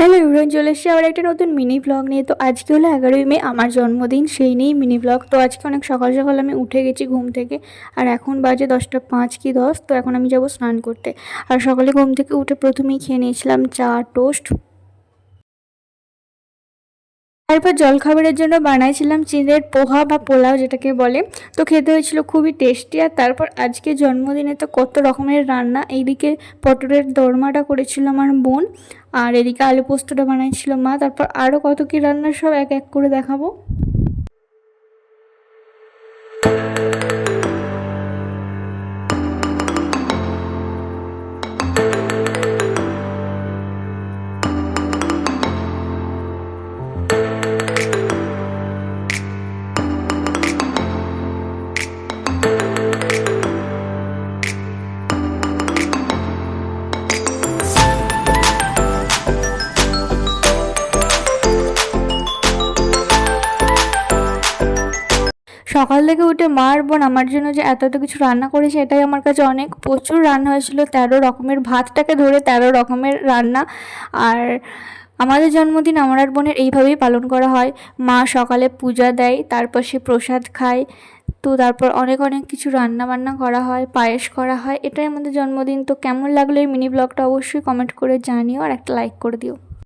Hello everyone, চলে এসেছি আবার একটা নতুন মিনি ব্লগ নিয়ে। তো আজকে হলো 11ই মে, আমার জন্মদিন, সেই নিয়েই মিনি ব্লগ। তো আজকে অনেক সকাল সকাল আমি উঠে গেছি ঘুম থেকে, আর এখন বাজে 10টা 5 কি 10। তো এখন আমি যাব স্নান করতে। আর সকালে ঘুম থেকে উঠে প্রথমেই খেয়ে নিয়েছিলাম চা টোস্ট। তারপর জলখাবারের জন্য বানাইছিলাম চিড়ের পোহা বা পোলাও যেটাকে বলে। তো খেতে হয়েছিল খুবই টেস্টি। আর তারপর আজকে জন্মদিনে তো কত রকমের রান্না। এইদিকে পটলের দোরমাটা করেছিল আমার বোন, আর এদিকে আলু পোস্তটা বানাইছিল মা। তারপর আরও কত কী রান্না, সব এক এক করে দেখাবো। সকাল থেকে উঠে মা আর বোন আমার জন্য যে এত এত কিছু রান্না করেছে, এটাই আমার কাছে অনেক। প্রচুর রান্না হয়েছিল, 13 রকমের, ভাতটাকে ধরে 13 রকমের রান্না। আর আমাদের জন্মদিন আমার আর বোনের এইভাবেই পালন করা হয়। মা সকালে পূজা দেয়, তারপর সে প্রসাদ খায়। তো তারপর অনেক অনেক কিছু রান্না বান্না করা হয়, পায়েস করা হয়। এটাই আমাদের জন্মদিন। তো কেমন লাগলো এই মিনি ব্লগটা অবশ্যই কমেন্ট করে জানিও, আর একটা লাইক করে দিও।